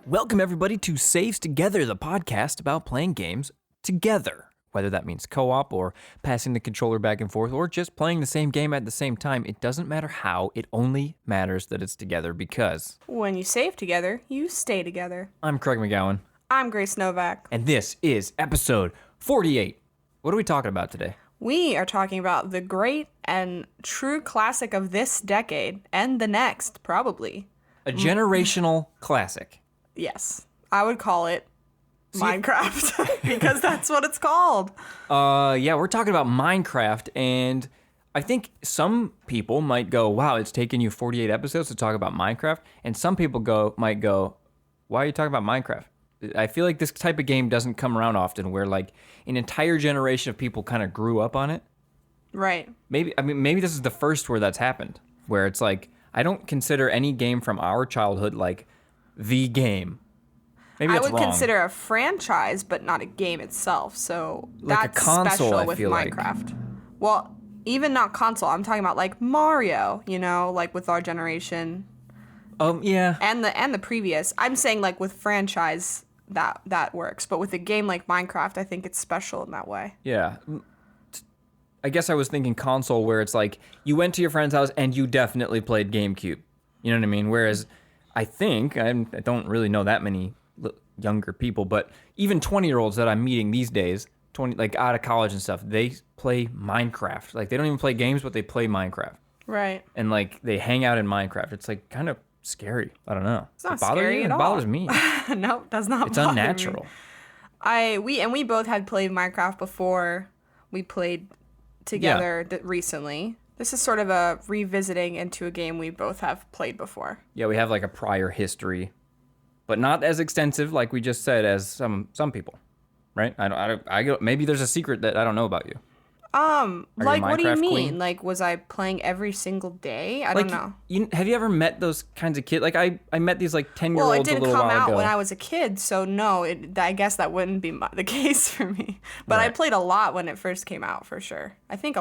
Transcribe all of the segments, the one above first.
Welcome, everybody, to Saves Together, the podcast about playing games together. Whether that means co-op or passing the controller back and forth or just playing the same game at the same time, it doesn't matter how, it only matters that it's together because... When you save together, you stay together. I'm Craig McGowan. I'm Grace Novak. And this is episode 48. What are we talking about today? We are talking about the great and true classic of this decade and the next, probably. A generational classic. Yes. I would call it Minecraft because that's what it's called. Yeah, we're talking about Minecraft, and I think some people might go, wow, it's taken you 48 episodes to talk about Minecraft, and some people might go, why are you talking about Minecraft? I feel like this type of game doesn't come around often where like an entire generation of people kind of grew up on it. Right. Maybe this is the first where that's happened, where it's like, I don't consider any game from our childhood like the game. Maybe that's wrong. I would consider a franchise, but not a game itself. So like that's a console, special with like. Minecraft. Well, even not console. I'm talking about like Mario, like with our generation. Yeah. And the previous. I'm saying like with franchise that works, but with a game like Minecraft, I think it's special in that way. Yeah. I guess I was thinking console where it's like you went to your friend's house and you definitely played GameCube. You know what I mean? Whereas I think, I don't really know that many younger people, but even 20-year-olds that I'm meeting these days, like out of college and stuff, they play Minecraft. Like they don't even play games, but they play Minecraft. Right. And like they hang out in Minecraft. It's like kind of scary. I don't know. It's not scary at all. It bothers me. No, it does not. It's bother unnatural. Me. We both had played Minecraft before we played together recently. This is sort of a revisiting into a game we both have played before. Yeah, we have like a prior history, but not as extensive, like we just said, as some people, right? Maybe there's a secret that I don't know about you. Like, what do you mean? Queen? Like, was I playing every single day? I don't know. Have you ever met those kinds of kids? Like, I met these like 10-year-olds Well, it a didn't little come while out ago. when I was a kid, so no, I guess that wouldn't be the case for me. But I played a lot when it first came out, for sure. I think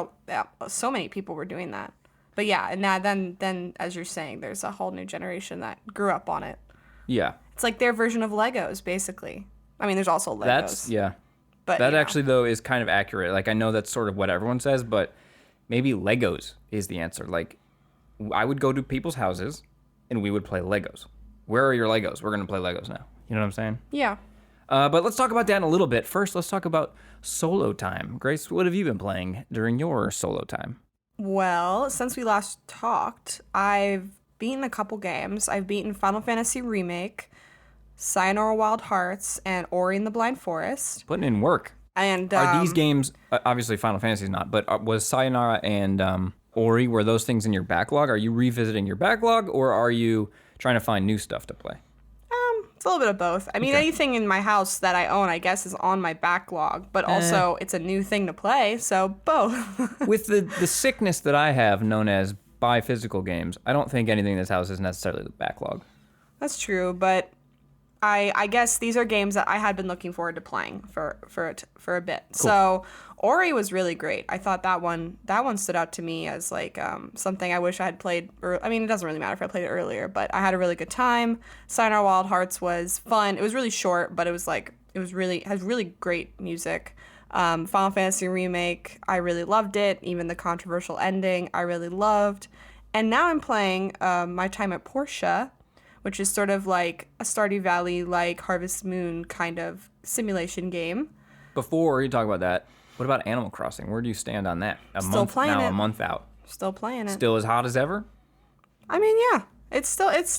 so many people were doing that. But yeah, and now then, as you're saying, there's a whole new generation that grew up on it. Yeah. It's like their version of Legos, basically. I mean, there's also Legos. Yeah. But, that actually, though, is kind of accurate. Like, I know that's sort of what everyone says, but maybe Legos is the answer. Like, I would go to people's houses, and we would play Legos. Where are your Legos? We're going to play Legos now. You know what I'm saying? Yeah. But let's talk about that in a little bit. First, let's talk about solo time. Grace, what have you been playing during your solo time? Well, since we last talked, I've beaten a couple games. I've beaten Final Fantasy Remake, Sayonara Wild Hearts, and Ori and the Blind Forest. Putting in work. And are these games, obviously Final Fantasy is not, but was Sayonara and Ori, were those things in your backlog? Are you revisiting your backlog, or are you trying to find new stuff to play? It's a little bit of both. I mean, anything in my house that I own, I guess, is on my backlog, but also it's a new thing to play, so both. With the sickness that I have known as buy physical games, I don't think anything in this house is necessarily the backlog. That's true, but I guess these are games that I had been looking forward to playing for a bit. Cool. So Ori was really great. I thought that one stood out to me as like something I wish I had played. I mean, it doesn't really matter if I played it earlier, but I had a really good time. Sayonara Wild Hearts was fun. It was really short, but it has really great music. Final Fantasy Remake, I really loved it. Even the controversial ending, I really loved. And now I'm playing My Time at Portia, which is sort of like a Stardew Valley, like Harvest Moon kind of simulation game. Before you talk about that, what about Animal Crossing? Where do you stand on that? A month out. Still playing it. Still as hot as ever? I mean, yeah. It's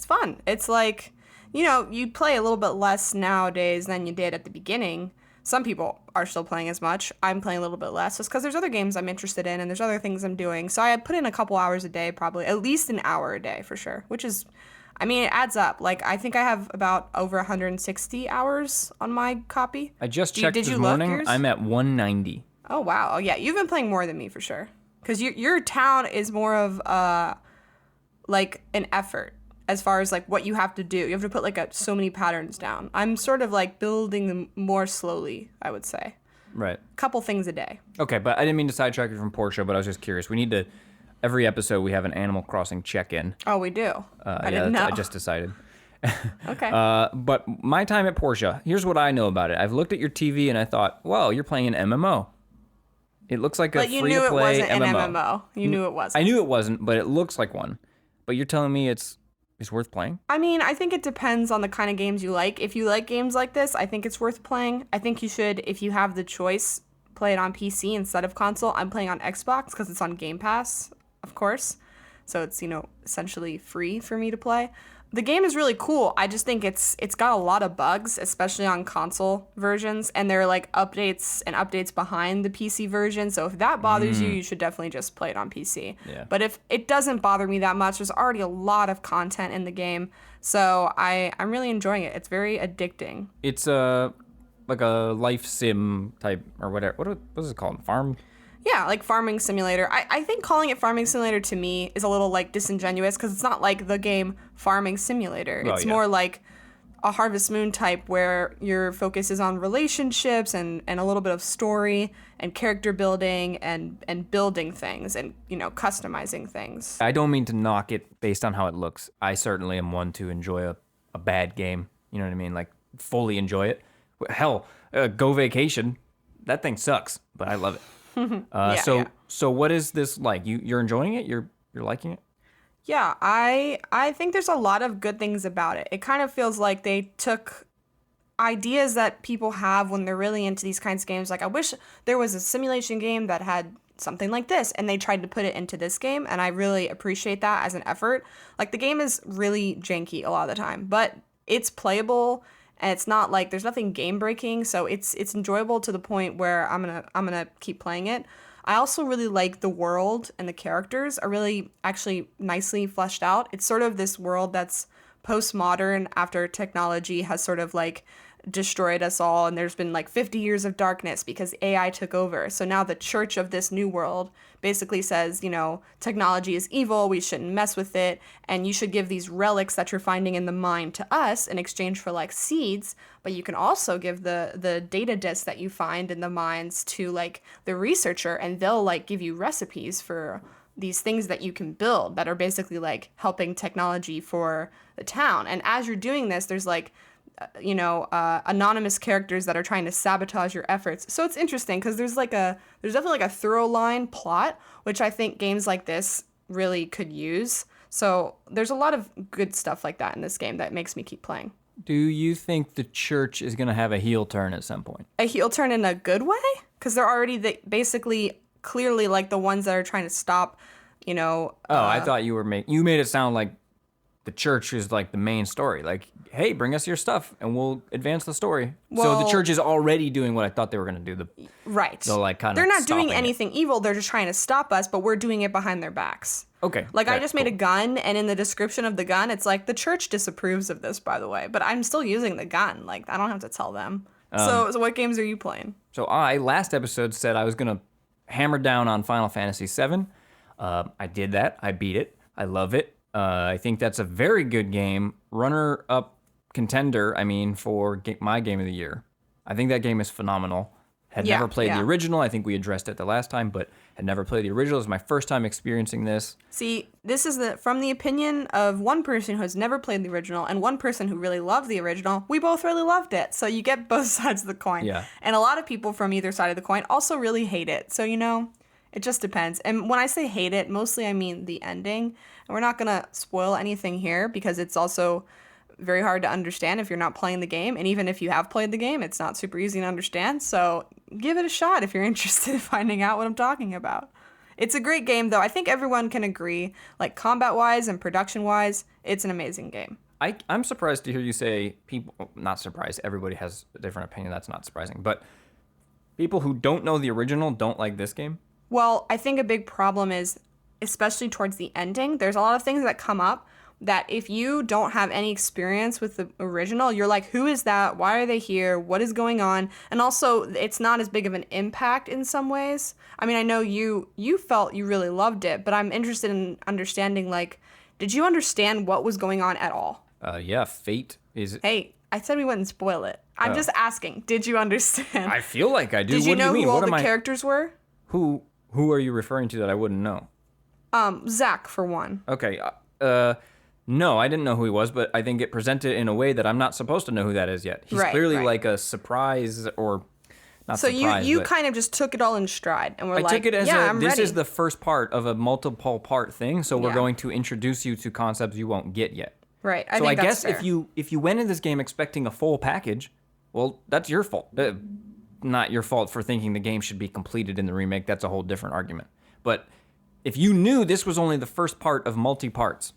fun. It's like, you play a little bit less nowadays than you did at the beginning. Some people are still playing as much. I'm playing a little bit less just because there's other games I'm interested in and there's other things I'm doing. So I put in a couple hours a day, probably at least an hour a day for sure, which is... I mean, it adds up. Like, I think I have about over 160 hours on my copy. I just checked this morning. I'm at 190. Oh, wow. Oh, yeah. You've been playing more than me for sure. Because your town is more of, like, an effort as far as, like, what you have to do. You have to put, like, so many patterns down. I'm sort of, like, building them more slowly, I would say. Right. A couple things a day. Okay, but I didn't mean to sidetrack you from Portia, but I was just curious. We need to... Every episode, we have an Animal Crossing check-in. Oh, we do. I didn't know. I just decided. Okay. But my time at Portia, here's what I know about it. I've looked at your TV and I thought, well, you're playing an MMO. It looks like a But you free-to-play knew it wasn't MMO. an MMO. You knew it wasn't. I knew it wasn't, but it looks like one. But you're telling me it's worth playing? I mean, I think it depends on the kind of games you like. If you like games like this, I think it's worth playing. I think you should, if you have the choice, play it on PC instead of console. I'm playing on Xbox because it's on Game Pass, of course. So it's, essentially free for me to play. The game is really cool. I just think it's got a lot of bugs, especially on console versions, and there are like updates behind the PC version. So if that bothers you, you should definitely just play it on PC. Yeah. But if it doesn't bother me that much, there's already a lot of content in the game. So I'm really enjoying it. It's very addicting. It's like a life sim type or whatever. What is it called? Farm? Yeah, like farming simulator. I think calling it farming simulator to me is a little like disingenuous because it's not like the game Farming Simulator. Oh, It's yeah. more like a Harvest Moon type where your focus is on relationships and a little bit of story and character building and building things and, customizing things. I don't mean to knock it based on how it looks. I certainly am one to enjoy a bad game. You know what I mean? Like, fully enjoy it. Hell, Go Vacation. That thing sucks, but I love it. So what is this like? You're enjoying it? You're liking it? Yeah, I think there's a lot of good things about it. It kind of feels like they took ideas that people have when they're really into these kinds of games. Like, I wish there was a simulation game that had something like this, and they tried to put it into this game, and I really appreciate that as an effort. Like, the game is really janky a lot of the time, but it's playable, and it's not like there's nothing game breaking, so it's enjoyable to the point where I'm gonna keep playing it. I also really like the world, and the characters are really actually nicely fleshed out. It's sort of this world that's postmodern after technology has sort of like destroyed us all, and there's been like 50 years of darkness because AI took over. So now the church of this new world basically says, technology is evil, we shouldn't mess with it, and you should give these relics that you're finding in the mine to us in exchange for like seeds, but you can also give the data disks that you find in the mines to like the researcher, and they'll like give you recipes for these things that you can build that are basically like helping technology for the town. And as you're doing this, there's like anonymous characters that are trying to sabotage your efforts. So it's interesting because there's definitely like a through line plot, which I think games like this really could use. So there's a lot of good stuff like that in this game that makes me keep playing. Do you think the church is going to have a heel turn at some point? A heel turn in a good way? Because they're already basically clearly like the ones that are trying to stop, I thought you made it sound like the church is like the main story. Like, hey, bring us your stuff and we'll advance the story. So the Well- church is already doing what I thought they were going to do. Right. So like kind of they're not doing stopping it. anything evil. They're just trying to stop us, but we're doing it behind their backs. Okay. Like, I okay, just made a cool. gun, and in the description of the gun, it's like, the church disapproves of this, by the way, but I'm still using the gun. Like, I don't have to tell them. So what games are you playing? So last episode said I was going to hammer down on Final Fantasy VII. I did that. I beat it. I love it. I think that's a very good game. Runner-up contender, for my game of the year. I think that game is phenomenal. Had Yeah, never played the yeah. original. I think we addressed it the last time, but had never played the original. It was my first time experiencing this. See, this is from the opinion of one person who has never played the original and one person who really loved the original. We both really loved it, so you get both sides of the coin. Yeah. And a lot of people from either side of the coin also really hate it, so it just depends. And when I say hate it, mostly I mean the ending. And we're not going to spoil anything here because it's also very hard to understand if you're not playing the game. And even if you have played the game, it's not super easy to understand. So give it a shot if you're interested in finding out what I'm talking about. It's a great game, though. I think everyone can agree, like combat-wise and production-wise, it's an amazing game. I'm surprised to hear you say people, not surprised, everybody has a different opinion. That's not surprising. But people who don't know the original don't like this game? Well, I think a big problem is, especially towards the ending, there's a lot of things that come up that if you don't have any experience with the original, you're like, who is that? Why are they here? What is going on? And also, it's not as big of an impact in some ways. I know you felt you really loved it, but I'm interested in understanding, like, did you understand what was going on at all? Yeah, Fate is... Hey, I said we wouldn't spoil it. I'm just asking, did you understand? I feel like I do. Did you What know do you mean? who all What the am I... characters were? Who are you referring to that I wouldn't know? Zach, for one. Okay. No, I didn't know who he was, but I think it presented in a way that I'm not supposed to know who that is yet. He's Right, clearly right. like a surprise, or not So surprise. you but kind of just took it all in stride and were I like, took it as yeah, I'm this ready. is the first part of a multiple part thing, so we're Yeah. going to introduce you to concepts you won't get yet. Right. So I think that's guess fair. if you went into this game expecting a full package, well, that's your fault. Not your fault for thinking the game should be completed in the remake. That's a whole different argument. But if you knew this was only the first part of multi-parts,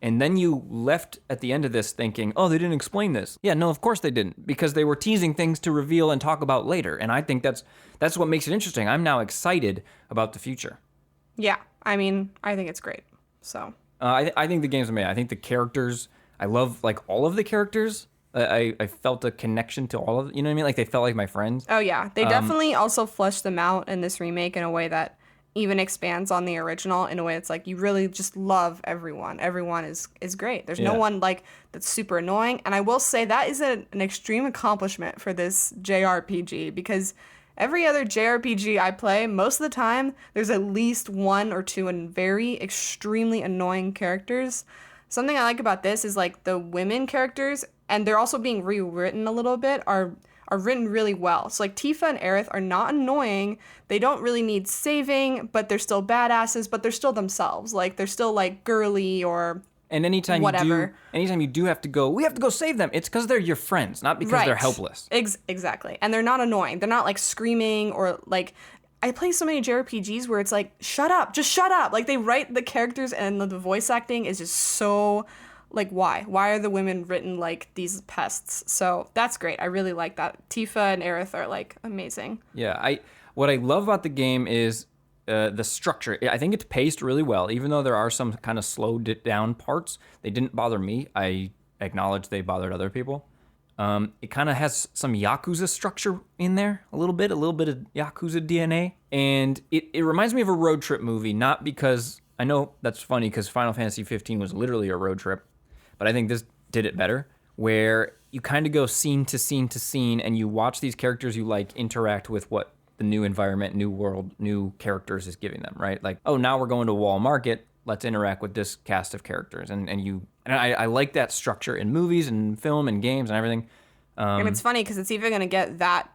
and then you left at the end of this thinking, oh, they didn't explain this. Yeah, no, of course they didn't, because they were teasing things to reveal and talk about later. And I think that's what makes it interesting. I'm now excited about the future. Yeah. I mean, I think it's great. So. I think the game's amazing. I think the characters, I love like all of the characters. I felt a connection to all of, you know what I mean? Like they felt like my friends. Oh yeah, they definitely also fleshed them out in this remake in a way that even expands on the original in a way that's like you really just love everyone. Everyone is great. There's no Yeah. one like that's super annoying. And I will say that is an extreme accomplishment for this JRPG because every other JRPG I play, most of the time there's at least one or two and very extremely annoying characters. Something I like about this is like the women characters, and they're also being rewritten a little bit, are written really well. So like Tifa and Aerith are not annoying. They don't really need saving, but they're still badasses, but they're still themselves. Like they're still like girly or And anytime whatever. you do have to go, we have to go save them. It's because they're your friends, not because they're helpless. Exactly. And they're not annoying. They're not like screaming or like I play so many JRPGs where it's like, shut up, just shut up. Like they write the characters and the voice acting is just so like why? Why are the women written like these pests? So that's great. I really like that. Tifa and Aerith are like amazing. Yeah, what I love about the game is the structure. I think it's paced really well, even though there are some kind of slowed down parts. They didn't bother me. I acknowledge they bothered other people. It kind of has some Yakuza structure in there, a little bit of Yakuza DNA. And it reminds me of a road trip movie, not because, I know that's funny because Final Fantasy 15 was literally a road trip, but I think this did it better, where you kind of go scene to scene to scene and you watch these characters you like interact with what the new environment, new world, new characters is giving them, right? Like, oh, now we're going to Wall Market. Let's interact with this cast of characters. And I like that structure in movies and film and games and everything. And it's funny because it's even going to get that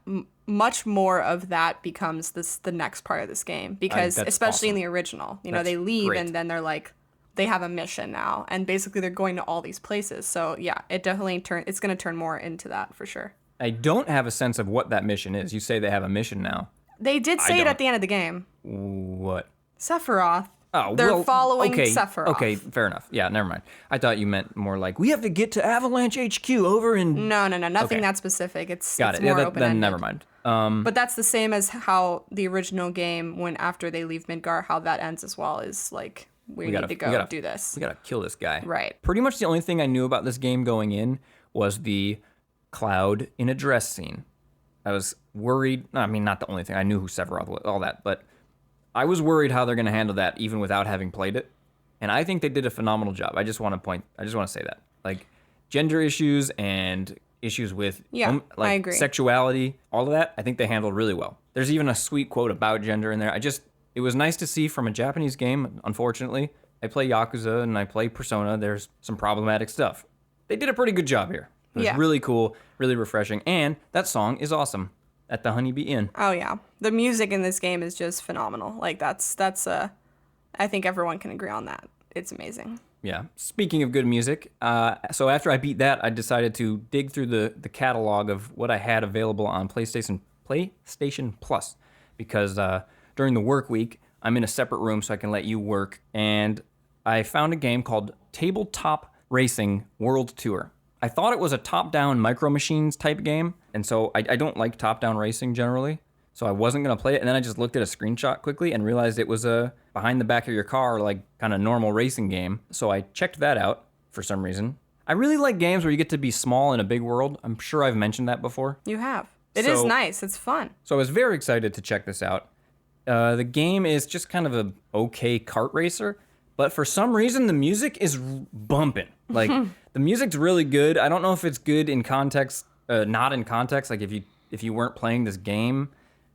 much more of that becomes the next part of this game because that's especially in awesome. the original, you know, That's they leave great. and then they're like, they have a mission now and basically they're going to all these places. So yeah, it's going to turn more into that for sure. I don't have a sense of what that mission is. You say they have a mission now. They did say it don't. at the end of the game. What? Sephiroth. Oh, They're well, following okay, Sephiroth. Okay, fair enough. Yeah, never mind. I thought you meant more like, we have to get to Avalanche HQ over in... No, nothing Okay. that specific. It's Got it's it. Yeah, more then open-ended. never mind. But that's the same as how the original game, when after they leave Midgar, how that ends as well, is like, we need to go do this. We gotta kill this guy. Right. Pretty much the only thing I knew about this game going in was the Cloud in a dress scene. I was worried. I mean, not the only thing. I knew who Sephiroth was, all that, but I was worried how they're going to handle that even without having played it. And I think they did a phenomenal job. I just want to say that. Like gender issues and issues with I agree. sexuality, all of that, I think they handled really well. There's even a sweet quote about gender in there. It was nice to see from a Japanese game, unfortunately. I play Yakuza and I play Persona. There's some problematic stuff. They did a pretty good job here. It was really cool, really refreshing, and that song is awesome at the Honeybee Inn. Oh yeah, the music in this game is just phenomenal. Like that's I think everyone can agree on that. It's amazing. Yeah. Speaking of good music, so after I beat that, I decided to dig through the catalog of what I had available on PlayStation Plus, because during the work week, I'm in a separate room so I can let you work, and I found a game called Tabletop Racing World Tour. I thought it was a top-down Micro Machines type game, and so I don't like top-down racing generally, so I wasn't going to play it, and then I just looked at a screenshot quickly and realized it was a behind the back of your car, like, kind of normal racing game, so I checked that out for some reason. I really like games where you get to be small in a big world. I'm sure I've mentioned that before. You have. It is nice. It's fun. So I was very excited to check this out. The game is just kind of a okay kart racer, but for some reason the music is bumping. Like the music's really good. I don't know if it's good in context, not in context. Like if you weren't playing this game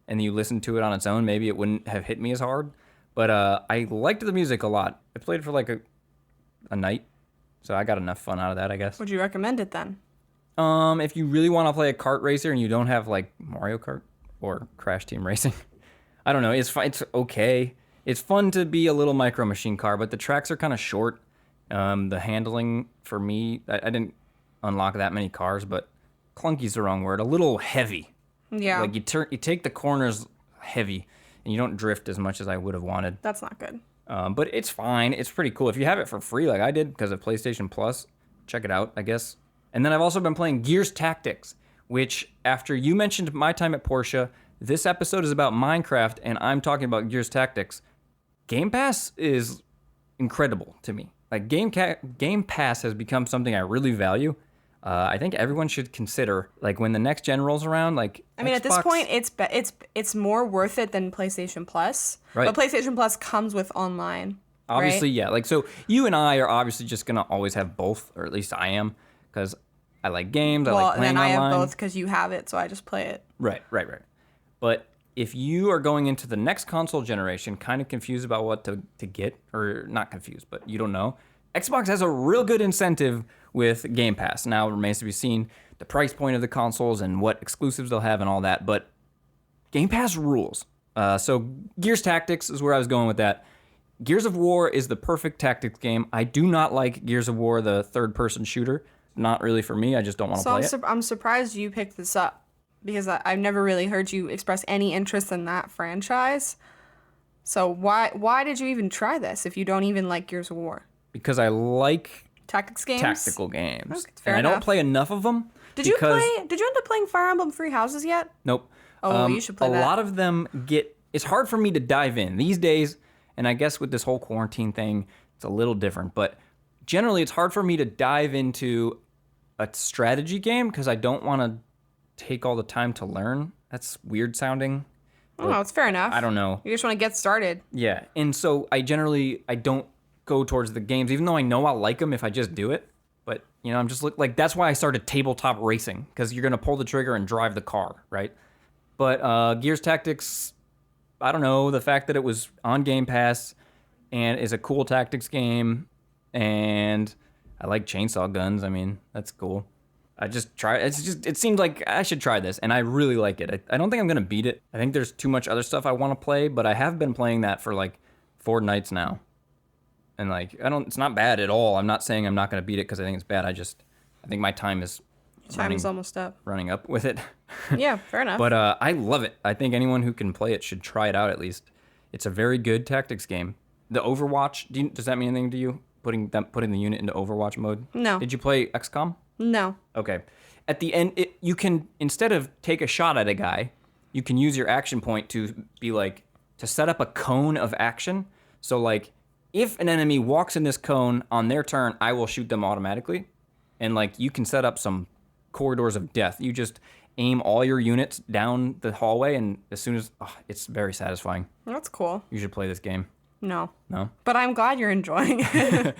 and you listened to it on its own, maybe it wouldn't have hit me as hard. But I liked the music a lot. I played it for like a night, So I got enough fun out of that, I guess. Would you recommend it then? If you really want to play a kart racer and you don't have like Mario Kart or Crash Team Racing, I don't know. It's fine. It's okay. It's fun to be a little Micro Machine car, but the tracks are kind of short. The handling for me, I didn't unlock that many cars, but clunky's the wrong word. A little heavy. Yeah. Like you take the corners heavy, and you don't drift as much as I would have wanted. That's not good. But it's fine. It's pretty cool. If you have it for free, like I did, because of PlayStation Plus, check it out, I guess. And then I've also been playing Gears Tactics, which after you mentioned my time at Portia, this episode is about Minecraft, and I'm talking about Gears Tactics. Game Pass is incredible to me. Like Game Pass has become something I really value. I think everyone should consider, like when the next gen rolls around, like I mean, Xbox, at this point, it's more worth it than PlayStation Plus. Right. But PlayStation Plus comes with online. Obviously, right? yeah. Like, so you and I are obviously just gonna always have both, or at least I am, because I like games. I like playing and then I online. have both because you have it, so I just play it. Right. But if you are going into the next console generation, kind of confused about what to get, or not confused, but you don't know, Xbox has a real good incentive with Game Pass. Now it remains to be seen the price point of the consoles and what exclusives they'll have and all that, but Game Pass rules. So Gears Tactics is where I was going with that. Gears of War is the perfect tactics game. I do not like Gears of War, the third-person shooter. Not really for me. I just don't want to play it. I'm surprised you picked this up because I've never really heard you express any interest in that franchise. So why did you even try this if you don't even like Gears of War? Because I like tactics games, tactical games, okay, fair and enough. I don't play enough of them. Did you end up playing Fire Emblem Three Houses yet? Nope. Oh, you should play that. A lot of them it's hard for me to dive in these days, and I guess with this whole quarantine thing, it's a little different. But generally, it's hard for me to dive into a strategy game because I don't want to take all the time to learn. That's weird sounding. Oh, it's fair enough. I don't know. You just want to get started. Yeah, and so I don't go towards the games, even though I know I'll like them if I just do it. But, I'm just like, that's why I started tabletop racing, because you're going to pull the trigger and drive the car, right? But Gears Tactics, I don't know, the fact that it was on Game Pass and is a cool tactics game, and I like chainsaw guns. I mean, that's cool. I just try. It seems like I should try this, and I really like it. I don't think I'm going to beat it. I think there's too much other stuff I want to play, but I have been playing that for like 4 nights now. And like, it's not bad at all. I'm not saying I'm not going to beat it because I think it's bad. I think my time is almost up. Running up with it. Yeah, fair enough. But I love it. I think anyone who can play it should try it out at least. It's a very good tactics game. The Overwatch, does that mean anything to you? Putting the unit into Overwatch mode? No. Did you play XCOM? No. Okay. At the end, you can, instead of take a shot at a guy, you can use your action point to be like, to set up a cone of action. So like, if an enemy walks in this cone on their turn, I will shoot them automatically. And like, you can set up some corridors of death. You just aim all your units down the hallway, and as soon as, it's very satisfying. That's cool. You should play this game. No. No? But I'm glad you're enjoying it.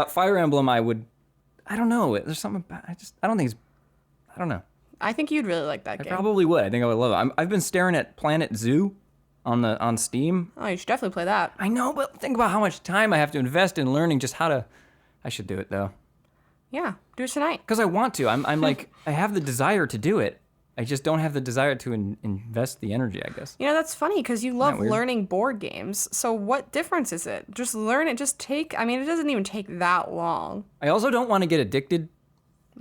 Fire Emblem, I don't know. There's something about, I don't know. I think you'd really like that game. I probably would. I think I would love it. I've been staring at Planet Zoo on Steam. Oh, you should definitely play that. I know, but think about how much time I have to invest in learning just how to. I should do it though. Yeah, do it tonight. Because I want to. I'm like, I have the desire to do it. I just don't have the desire to invest the energy, I guess. That's funny because you love learning board games. So what difference is it? Just learn it. It doesn't even take that long. I also don't want to get addicted.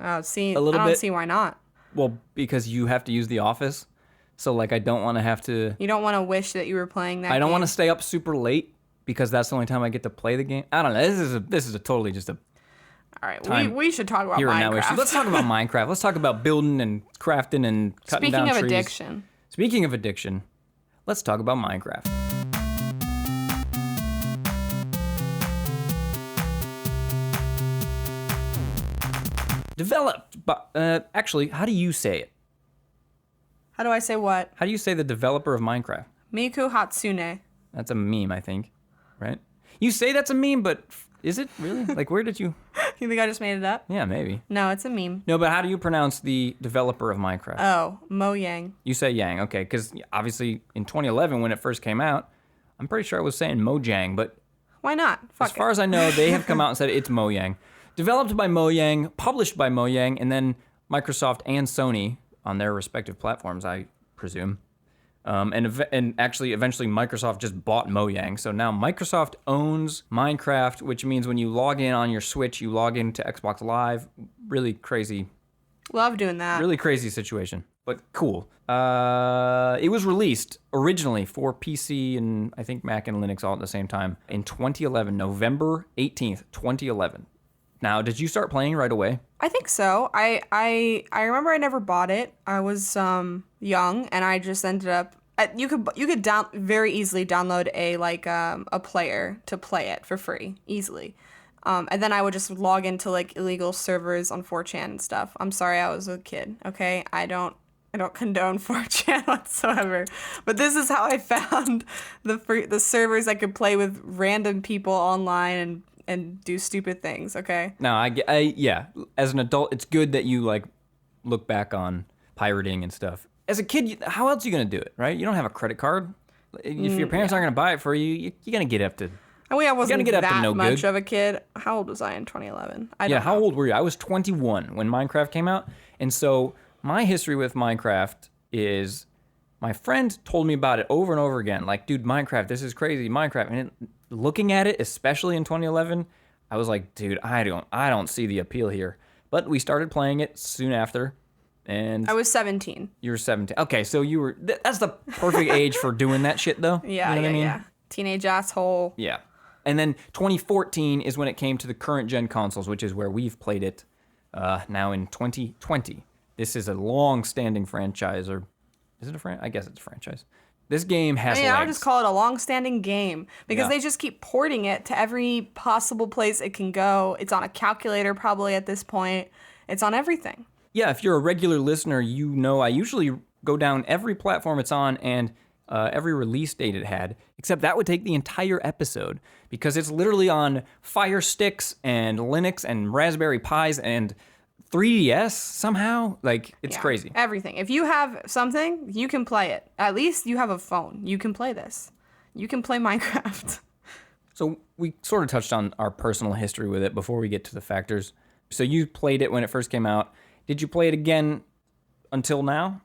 I bit. don't see why not. Well, because you have to use the office. So, like, I don't want to have to... You don't want to wish that you were playing that I don't game. want to stay up super late because that's the only time I get to play the game. I don't know. This is a totally just a... All right, we should talk about here and now Minecraft. issue. Let's talk about Minecraft. Let's talk about building and crafting and cutting down trees. Speaking of addiction, let's talk about Minecraft. Developed, but actually, how do you say it? How do I say what? How do you say the developer of Minecraft? Miku Hatsune. That's a meme, I think, right? You say that's a meme, but is it really? Like, where did you... You think I just made it up? Yeah, maybe. No, it's a meme. No, but how do you pronounce the developer of Minecraft? Oh, Mo Yang. You say Yang, okay, because obviously in 2011 when it first came out, I'm pretty sure I was saying Mojang, but why not? as far as I know, they have come out and said it's Mojang. Developed by Mojang, published by Mojang, and then Microsoft and Sony on their respective platforms, I presume. And actually, eventually, Microsoft just bought Mojang. So now Microsoft owns Minecraft, which means when you log in on your Switch, you log into Xbox Live. Really crazy. Love doing that. Really crazy situation, but cool. It was released originally for PC and I think Mac and Linux all at the same time in 2011, November 18th, 2011. Now, did you start playing right away? I think so. I remember I never bought it. I was young, and I just ended up. You could very easily download a player to play it for free easily, and then I would just log into like illegal servers on 4chan and stuff. I'm sorry, I was a kid. Okay, I don't condone 4chan whatsoever, but this is how I found the servers I could play with random people online and do stupid things, okay? No, yeah. As an adult, it's good that you like look back on pirating and stuff. As a kid, how else are you gonna do it, right? You don't have a credit card. If your parents aren't gonna buy it for you, you're gonna get up to. I mean, I wasn't get up to that no much good. of a kid. How old was I in 2011? How old were you? I was 21 when Minecraft came out, and so my history with Minecraft is my friend told me about it over and over again. Like, dude, Minecraft, this is crazy, Minecraft, and looking at it, especially in 2011, I was like, dude, I don't see the appeal here. But we started playing it soon after, and I was 17. You were 17. Okay, so you were. That's the perfect age for doing that shit, though. Yeah, you know what I mean? yeah. Teenage asshole. Yeah. And then 2014 is when it came to the current gen consoles, which is where we've played it now in 2020. This is a long-standing franchise, or is it a franchise? I guess it's a franchise. This game has legs. I would just call it a long-standing game because they just keep porting it to every possible place it can go. It's on a calculator probably at this point. It's on everything. Yeah, if you're a regular listener, you know I usually go down every platform it's on and every release date it had, except that would take the entire episode because it's literally on Fire Sticks and Linux and Raspberry Pis and 3DS somehow. Like, it's crazy. Everything. If you have something, you can play it. At least you have a phone. You can play this. You can play Minecraft. So we sort of touched on our personal history with it before we get to the factors. So you played it when it first came out. Did you play it again until now?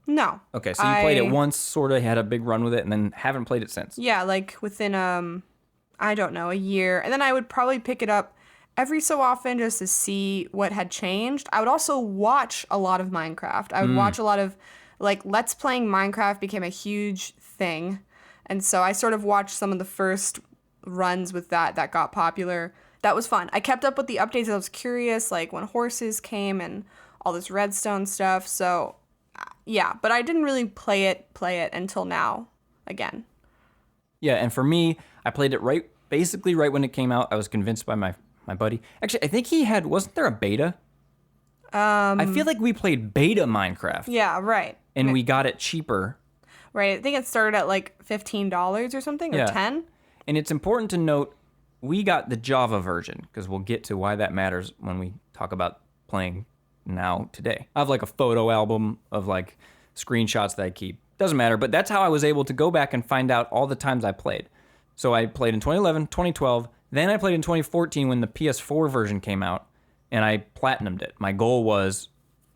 No. Okay, so you played it once, sort of had a big run with it, and then haven't played it since. Yeah, like within, I don't know, a year. And then I would probably pick it up every so often just to see what had changed. I would also watch a lot of Minecraft. I would watch a lot of, like, Let's Playing Minecraft became a huge thing. And so I sort of watched some of the first runs with that got popular. That was fun. I kept up with the updates. I was curious, like, when horses came and all this redstone stuff. So, yeah. But I didn't really play it until now, again. Yeah, and for me, I played it basically right when it came out. I was convinced by my buddy. Actually, I think wasn't there a beta? I feel like we played beta Minecraft. Yeah, right. And we got it cheaper. Right. I think it started at like $15 or something, or 10. And it's important to note, we got the Java version, because we'll get to why that matters when we talk about playing now today. I have like a photo album of like screenshots that I keep. Doesn't matter, but that's how I was able to go back and find out all the times I played. So I played in 2011, 2012, then I played in 2014 when the PS4 version came out, and I platinumed it. My goal was,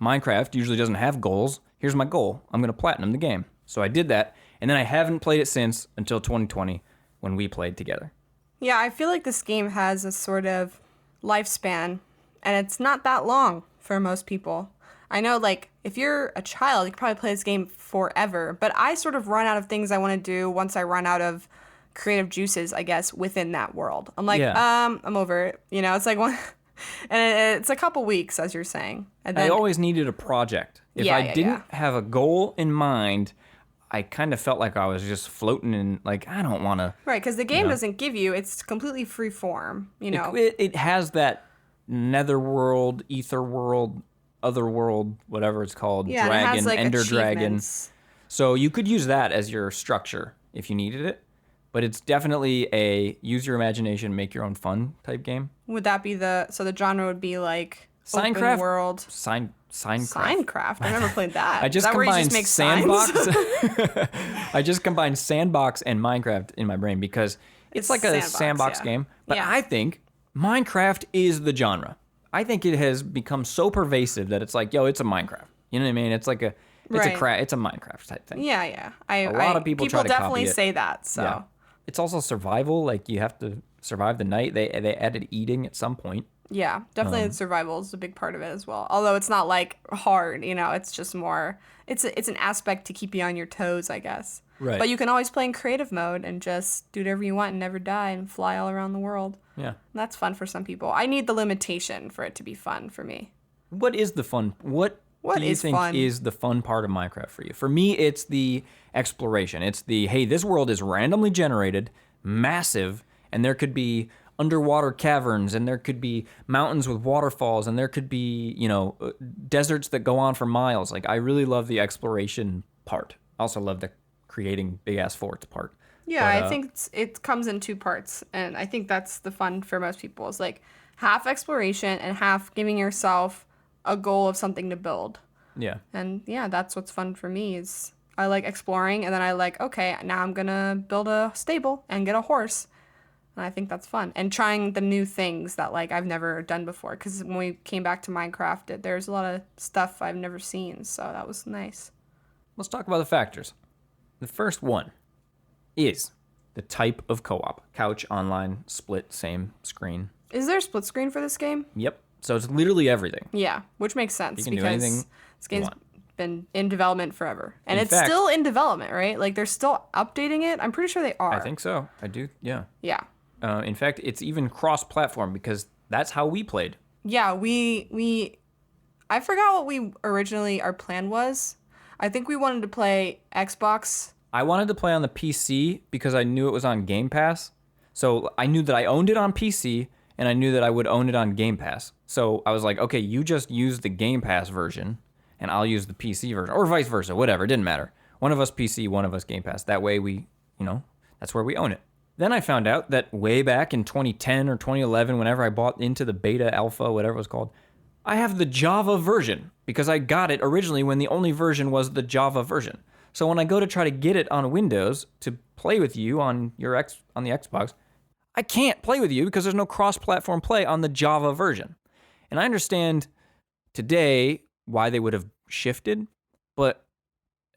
Minecraft usually doesn't have goals. Here's my goal. I'm going to platinum the game. So I did that, and then I haven't played it since until 2020 when we played together. Yeah, I feel like this game has a sort of lifespan, and it's not that long for most people. I know, like, if you're a child, you could probably play this game forever, but I sort of run out of things I want to do once I run out of creative juices, I guess, within that world. I'm like, I'm over it. You know, it's like one, and it's a couple weeks, as you're saying. And then, I always needed a project. If I didn't have a goal in mind, I kind of felt like I was just floating in, like, I don't want to. Right, because the game doesn't give you, it's completely free form, you know. It has that netherworld, ether world, other world, whatever it's called, dragon, it has, like, ender dragon. So you could use that as your structure if you needed it. But it's definitely a use your imagination, make your own fun type game. Would that be the genre would be like Minecraft? Open world? Minecraft. I've never played that. I just combined Sandbox. I just combined Sandbox and Minecraft in my brain because it's like a sandbox game. But I think Minecraft is the genre. I think it has become so pervasive that it's like, yo, it's a Minecraft. You know what I mean? It's like it's a Minecraft type thing. Yeah. A lot of people try to definitely copy it. say that. So Yeah. It's also survival. Like you have to survive the night. They added eating at some point. yeah, definitely survival is a big part of it as well. Although it's not like hard, it's just more. It's an aspect to keep you on your toes, I guess. Right. But you can always play in creative mode and just do whatever you want and never die and fly all around the world. Yeah. And that's fun for some people. I need the limitation for it to be fun for me. What is the fun? What do you think fun? is the fun part of Minecraft for you? For me, it's the exploration. It's the, hey, this world is randomly generated, massive, and there could be underwater caverns, and there could be mountains with waterfalls, and there could be, deserts that go on for miles. Like, I really love the exploration part. I also love the creating big-ass forts part. Yeah, But, I think it comes in two parts, and I think that's the fun for most people. Is like half exploration and half giving yourself a goal of something to build. Yeah. And yeah, that's what's fun for me is I like exploring, and then I like, okay, now I'm gonna build a stable and get a horse. And I think that's fun. And trying the new things that like I've never done before. Because when we came back to Minecraft, there's a lot of stuff I've never seen. So that was nice. Let's talk about the factors. The first one is the type of co-op. Couch, online, split, same screen. Is there a split screen for this game? Yep. So it's literally everything. Yeah, which makes sense You can do because anything this game's want. been in development forever. And In it's fact- still in development, right? Like they're still updating it. I'm pretty sure they are. I think so. I do. Yeah. Yeah. In fact, it's even cross-platform because that's how we played. Yeah, I forgot what we originally our plan was. I think we wanted to play Xbox. I wanted to play on the PC because I knew it was on Game Pass. So I knew that I owned it on PC and I knew that I would own it on Game Pass. So I was like, okay, you just use the Game Pass version and I'll use the PC version or vice versa, whatever. It didn't matter. One of us PC, one of us Game Pass. That way we, that's where we own it. Then I found out that way back in 2010 or 2011, whenever I bought into the beta, alpha, whatever it was called, I have the Java version because I got it originally when the only version was the Java version. So when I go to try to get it on Windows to play with you on on the Xbox, I can't play with you because there's no cross-platform play on the Java version. And I understand today why they would have shifted,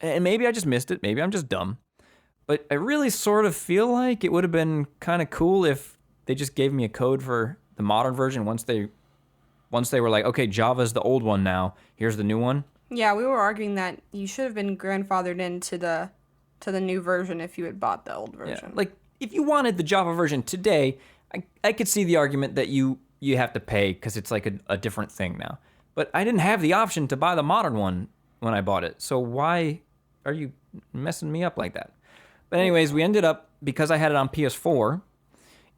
and maybe I just missed it. Maybe I'm just dumb. But I really sort of feel like it would have been kind of cool if they just gave me a code for the modern version once they were like, okay, Java's the old one now. Here's the new one. Yeah, we were arguing that you should have been grandfathered into the new version if you had bought the old version. Yeah. Like if you wanted the Java version today, I could see the argument that you have to pay because it's like a different thing now. But I didn't have the option to buy the modern one when I bought it. So why are you messing me up like that? But anyways, we ended up, because I had it on PS4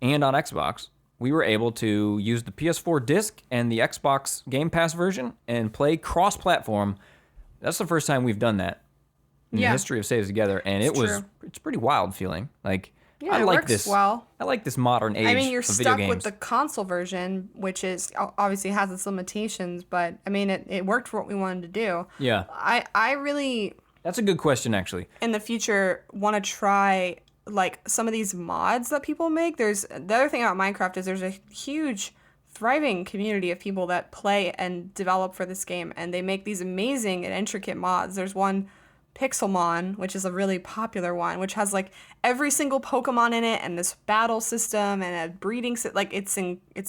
and on Xbox, we were able to use the PS4 disc and the Xbox Game Pass version and play cross-platform. That's the first time we've done that in the history of Saves Together, and it's pretty wild feeling. Like, yeah, I it like works this. well. I like this modern age I mean, you're of video stuck games. with the console version, which is obviously has its limitations, but I mean, it worked for what we wanted to do. Yeah. I really, That's a good question, actually. in the future, want to try like some of these mods that people make. There's the other thing about Minecraft is there's a huge thriving community of people that play and develop for this game, and they make these amazing and intricate mods. There's one Pixelmon, which is a really popular one, which has like every single Pokemon in it and this battle system and a breeding like it's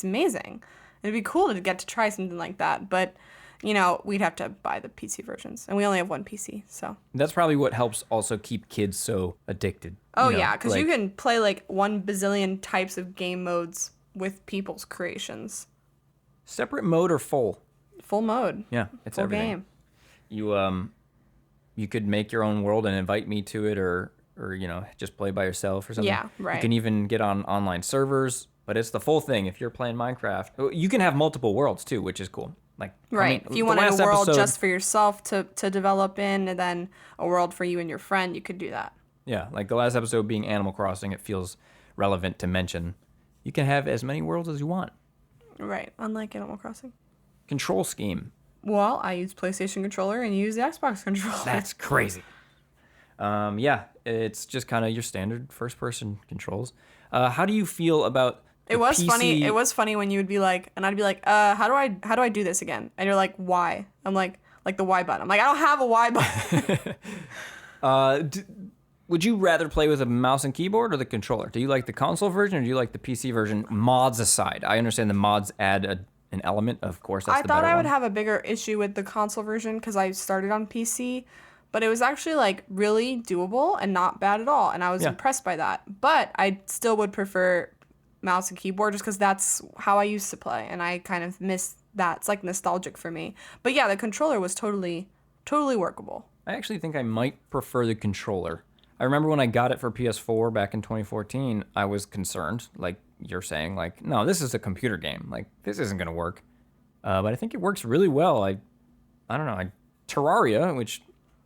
amazing. It'd be cool to get to try something like that, but we'd have to buy the PC versions, and we only have one PC, so. That's probably what helps also keep kids so addicted. Oh, yeah, because you can play like 1 bazillion types of game modes with people's creations. Separate mode or full? Full mode. Yeah, it's Full everything. game. You could make your own world and invite me to it, or just play by yourself or something. Yeah, right. You can even get on online servers, but it's the full thing. If you're playing Minecraft, you can have multiple worlds too, which is cool. Like, Right. If you wanted a world just for yourself to develop in, and then a world for you and your friend, you could do that. Yeah, like the last episode being Animal Crossing, it feels relevant to mention. You can have as many worlds as you want. Right. Unlike Animal Crossing. Control scheme. Well, I use PlayStation controller and you use the Xbox controller. That's crazy. Yeah, it's just kind of your standard first-person controls. How do you feel about It was PC funny. It was funny when you would be like, and I'd be like, how do I do this again? And you're like, why? I'm like the Y button. I'm like, I don't have a Y button. Would you rather play with a mouse and keyboard or the controller? Do you like the console version or do you like the PC version? Mods aside, I understand the mods add an element. Of course, that's I the thought better I would one. have a bigger issue with the console version because I started on PC, but it was actually like really doable and not bad at all, and I was impressed by that. But I still would prefer mouse and keyboard just because that's how I used to play, and I kind of miss that. It's like nostalgic for me. But yeah, the controller was totally workable. I actually think I might prefer the controller. I remember when I got it for PS4 back in 2014, I was concerned, like you're saying, like, no, this is a computer game. Like, this isn't going to work. But I think it works really well. I don't know. Terraria, which,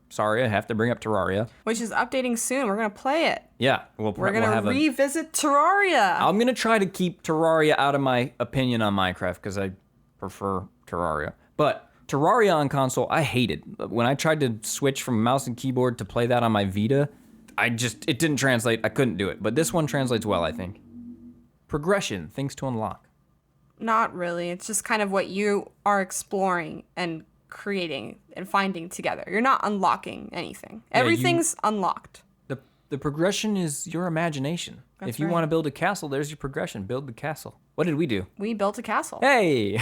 sorry, I have to bring up Terraria. Which is updating soon. We're going to play it. Yeah. We're going to revisit Terraria. I'm going to try to keep Terraria out of my opinion on Minecraft because I prefer Terraria. But Terraria on console, I hated. When I tried to switch from mouse and keyboard to play that on my Vita, it didn't translate. I couldn't do it. But this one translates well, I think. Progression, things to unlock. Not really. It's just kind of what you are exploring and creating and finding together. You're not unlocking anything. Everything's unlocked. The progression is your imagination. If you want to build a castle, there's your progression. Build the castle. What did we do? We built a castle. Hey!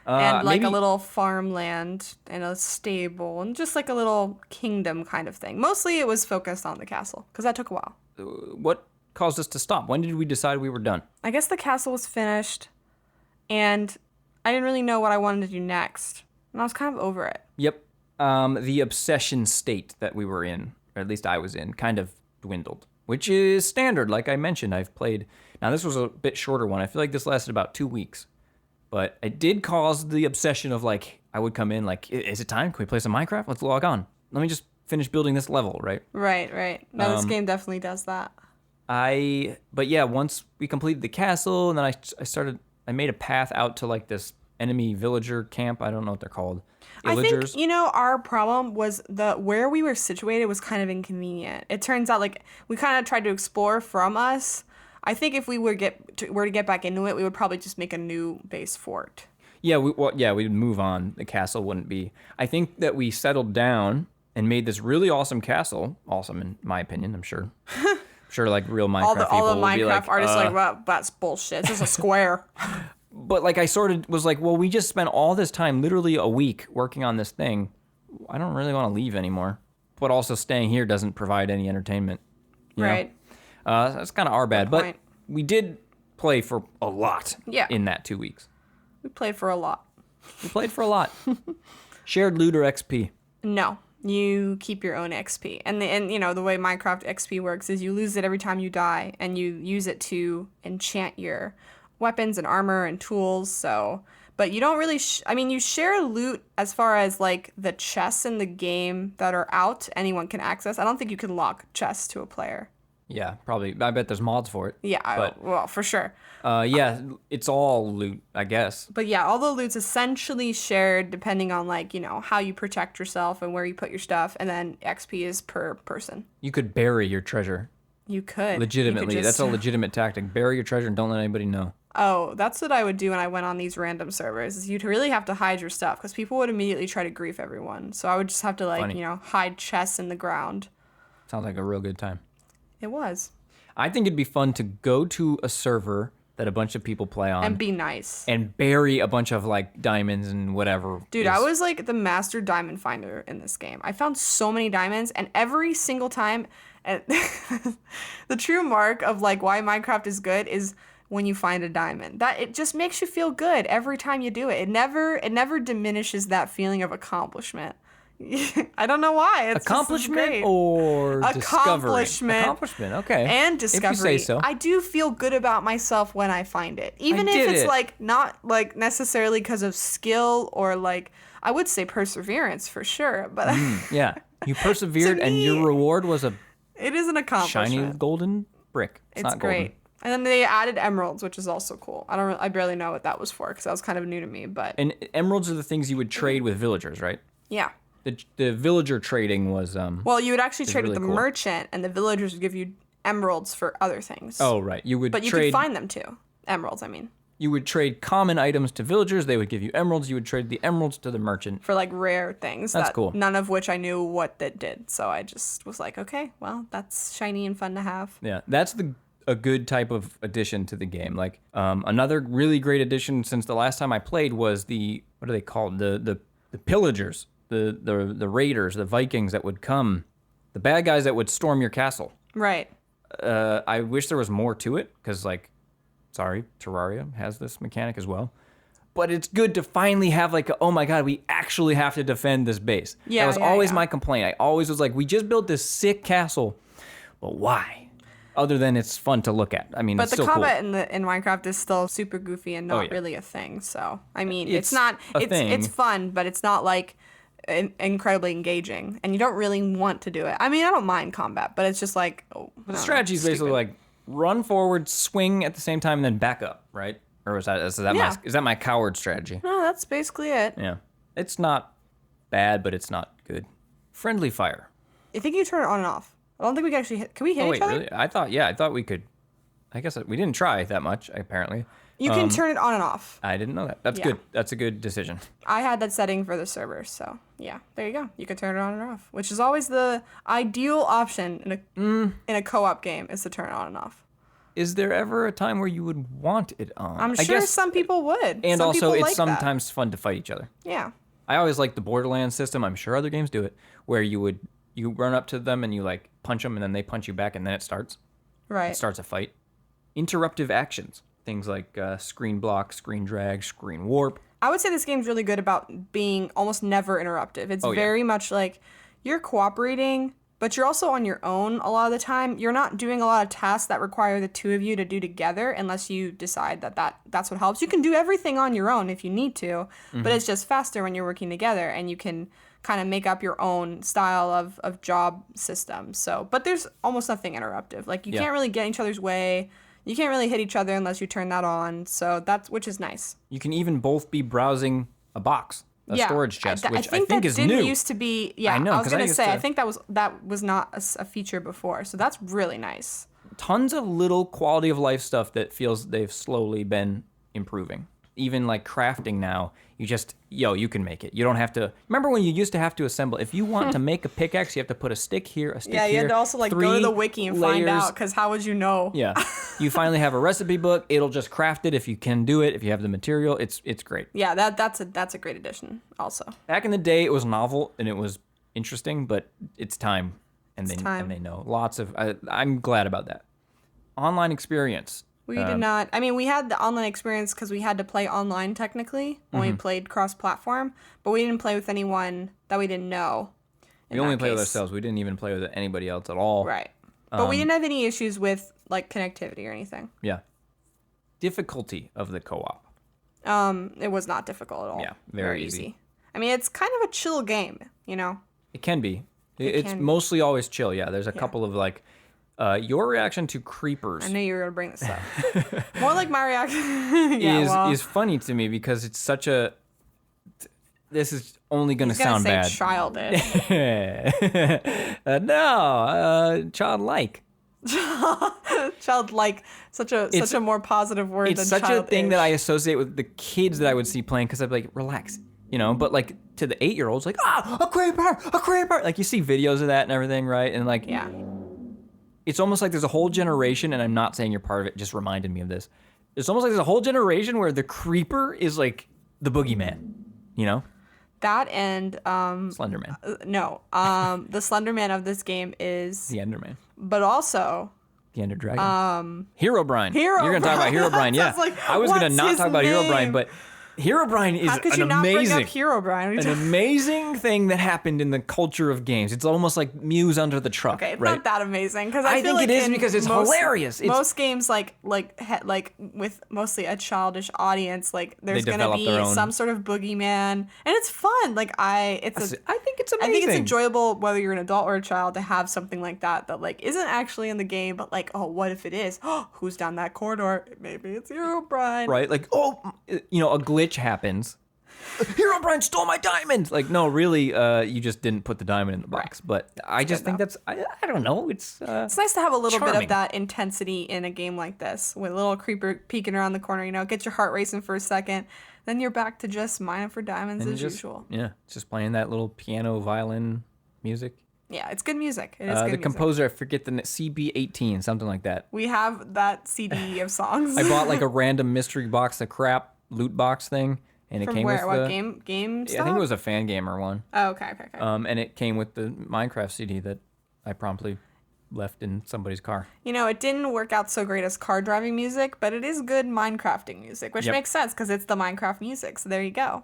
And like a little farmland and a stable and just like a little kingdom kind of thing. Mostly it was focused on the castle because that took a while. What caused us to stop? When did we decide we were done? I guess the castle was finished and I didn't really know what I wanted to do next. And I was kind of over it. Yep. The obsession state that we were in, or at least I was in, kind of dwindled, which is standard. Like I mentioned, I've played. Now, this was a bit shorter one. I feel like this lasted about 2 weeks. But it did cause the obsession of, like, I would come in, like, is it time? Can we play some Minecraft? Let's log on. Let me just finish building this level, right? Right. No, this game definitely does that. But yeah, once we completed the castle, and then I made a path out to, like, this enemy villager camp. I don't know what they're called. Villagers. I think, our problem was where we were situated was kind of inconvenient. It turns out, like, we kind of tried to explore from us. I think if we were to get back into it, we would probably just make a new base fort. Yeah, we'd move on. The castle wouldn't be. I think that we settled down and made this really awesome castle. Awesome, in my opinion, I'm sure. I'm sure, like, real Minecraft people all the will be Minecraft like, artists are like, well, that's bullshit. It's just a square. But, like, I sort of was like, well, we just spent all this time, literally a week, working on this thing. I don't really want to leave anymore. But also staying here doesn't provide any entertainment. You know? Right. That's kind of our bad. But we did play for a lot in that 2 weeks. We played for a lot. Shared loot or XP? No. You keep your own XP. And the way Minecraft XP works is you lose it every time you die, and you use it to enchant your weapons and armor and tools. So, but you don't really, you share loot as far as like the chests in the game that are out, anyone can access. I don't think you can lock chests to a player. Yeah, probably. I bet there's mods for it. Yeah, well, for sure. Yeah, it's all loot, I guess. But yeah, all the loot's essentially shared depending on like, how you protect yourself and where you put your stuff, and then XP is per person. You could bury your treasure. You could. Legitimately. That's a legitimate tactic. Bury your treasure and don't let anybody know. Oh, that's what I would do when I went on these random servers. Is you'd really have to hide your stuff because people would immediately try to grief everyone. So I would just have to hide chests in the ground. Sounds like a real good time. It was. I think it'd be fun to go to a server that a bunch of people play on. And be nice. And bury a bunch of, like, diamonds and whatever. Dude, I was, like, the master diamond finder in this game. I found so many diamonds, and every single time... the true mark of, like, why Minecraft is good is when you find a diamond. That it just makes you feel good every time you do it. It never diminishes that feeling of accomplishment. I don't know why. It's accomplishment or accomplishment. Accomplishment, okay. And discovery. If you say so. I do feel good about myself when I find it. Even if it's like not like necessarily because of skill or like I would say perseverance for sure. But yeah. You persevered and your reward was a it is an accomplishment. Shiny golden brick. It's not great. Golden. And then they added emeralds, which is also cool. I barely know what that was for because that was kind of new to me. But and emeralds are the things you would trade with villagers, right? Yeah. The villager trading was well, you would actually trade really with the merchant, and the villagers would give you emeralds for other things. Oh, right. You would but you trade... could find them too. Emeralds, I mean. You would trade common items to villagers. They would give you emeralds. You would trade the emeralds to the merchant. For like rare things. That's cool. None of which I knew what that did. So I just was like, okay, well, that's shiny and fun to have. Yeah, that's a good type of addition to the game. Like another really great addition since the last time I played was what are they called? The pillagers, the raiders, the Vikings that would come, the bad guys that would storm your castle. Right. I wish there was more to it because Terraria has this mechanic as well. But it's good to finally have like, oh my God, we actually have to defend this base. Yeah, that was always my complaint. I always was like, we just built this sick castle, but why? Other than it's fun to look at. I mean, but it's the still combat cool. in Minecraft is still super goofy and not really a thing. So I mean, it's not. It's fun, but it's not like incredibly engaging, and you don't really want to do it. I mean, I don't mind combat, but it's just like the strategy is basically like run forward, swing at the same time, and then back up, right? Or is that my coward strategy? No, that's basically it. Yeah, it's not bad, but it's not good. Friendly fire. I think you turn it on and off. I don't think we can actually hit. Can we hit each other? Really? I thought we could. I guess we didn't try that much, apparently. You can turn it on and off. I didn't know that. That's good. That's a good decision. I had that setting for the server, so yeah, there you go. You can turn it on and off, which is always the ideal option in a co-op game, is to turn it on and off. Is there ever a time where you would want it on? I'm sure some people would. And some also, it's like sometimes fun to fight each other. Yeah. I always like the Borderlands system. I'm sure other games do it, where you run up to them and you like punch them, and then they punch you back, and then it starts. Right. It starts a fight. Interruptive actions. Things like screen block, screen drag, screen warp. I would say this game's really good about being almost never interruptive. It's very much like you're cooperating, but you're also on your own a lot of the time. You're not doing a lot of tasks that require the two of you to do together unless you decide that's what helps. You can do everything on your own if you need to, but it's just faster when you're working together, and you can kind of make up your own style of job system. So, but there's almost nothing interruptive. Like you can't really get in each other's way. You can't really hit each other unless you turn that on. So which is nice. You can even both be browsing a box, a storage chest, which I think that is new. didn't used to be. Yeah, I know, I was gonna say. I think that was not a feature before. So that's really nice. Tons of little quality of life stuff that feels they've slowly been improving. Even like crafting now, you can make it. You don't have to. Remember when you used to have to assemble? If you want to make a pickaxe, you have to put a stick here, a stick here. Yeah, you had to also like go to the wiki and find out, because how would you know? Yeah, you finally have a recipe book. It'll just craft it if you can do it. If you have the material, it's great. Yeah, that's a great addition. Also, back in the day, it was novel and it was interesting, but it's time, and they know lots of. I'm glad about that. Online experience. We did not. I mean, we had the online experience because we had to play online technically when we played cross-platform, but we didn't play with anyone that we didn't know. We only played with ourselves. We didn't even play with anybody else at all. Right. But we didn't have any issues with like connectivity or anything. Yeah. Difficulty of the co-op. It was not difficult at all. Yeah, very easy. I mean, it's kind of a chill game, you know? It can be. It's mostly always chill, yeah. There's a couple of like... your reaction to creepers. I knew you were going to bring this up. More like my reaction. is funny to me because it's such a... This is only going to sound bad. Childish. Childlike. Childlike. Such a more positive word than childish. It's such a thing that I associate with the kids that I would see playing, because I'd be like, relax. You know, but like to the 8-year-olds, like, a creeper. Like you see videos of that and everything, right? And like... Yeah. It's almost like there's a whole generation, and I'm not saying you're part of it, just reminded me of this. It's almost like there's a whole generation where the creeper is like the boogeyman, you know? That and... Slenderman. No. The Slenderman of this game is... The Enderman. But also... The Ender Dragon. Herobrine. You're going to talk about Herobrine, yeah. Like, I was going to not talk about Herobrine, but... Herobrine is How could you an not amazing, bring up Herobrine? an amazing thing that happened in the culture of games. It's almost like Muse under the truck. Okay, it's right? not that amazing, because I feel think like it is because it's hilarious. Most games like with mostly a childish audience, like there's gonna be some sort of boogeyman, and it's fun. Like I think it's amazing. I think it's enjoyable whether you're an adult or a child to have something like that like isn't actually in the game, but like, oh, what if it is? Oh, who's down that corridor? Maybe it's Herobrine. Right? Like, a glitch happens. Herobrine stole my diamond. Like, no, really, you just didn't put the diamond in the box. Right. But I just think that's, I don't know. It's nice to have a little charming. bit of that intensity in a game like this, with a little creeper peeking around the corner, get your heart racing for a second. Then you're back to just mining for diamonds as usual. Yeah, just playing that little piano, violin music. Yeah, it's good music. It is good music. Composer, I forget the CB18, something like that. We have that CD of songs. I bought like a random mystery box of crap loot box thing, and it came with what game stuff? I think it was a Fan Gamer one. Oh, okay. And it came with the Minecraft CD that I promptly left in somebody's car. It didn't work out so great as car driving music, but it is good Minecrafting music, which makes sense because it's the Minecraft music. So there you go.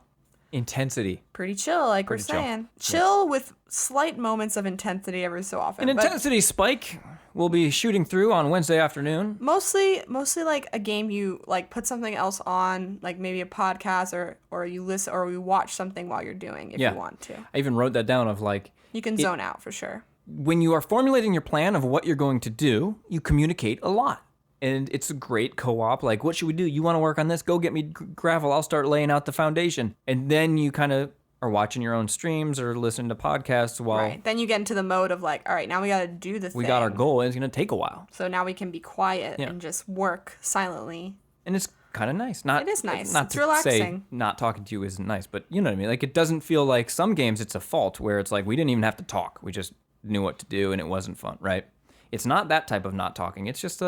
Intensity. Pretty chill, like we're saying. Chill with slight moments of intensity every so often. An intensity spike we'll be shooting through on Wednesday afternoon. Mostly like a game you like put something else on, like maybe a podcast or you listen or you watch something while you're doing if you want to. I even wrote that down of like... You can zone out for sure. When you are formulating your plan of what you're going to do, you communicate a lot. And it's a great co-op. Like, what should we do? You want to work on this? Go get me gravel. I'll start laying out the foundation. And then you kind of are watching your own streams or listening to podcasts while... Right. Then you get into the mode of like, all right, now we got to do the thing. We got our goal, and it's going to take a while. So now we can be quiet and just work silently. And it's kind of nice. It is nice. Not it's to relaxing. say not talking to you isn't nice, but you know what I mean? Like, it doesn't feel like some games it's a fault where it's like we didn't even have to talk. We just knew what to do, and it wasn't fun, right? It's not that type of not talking. It's just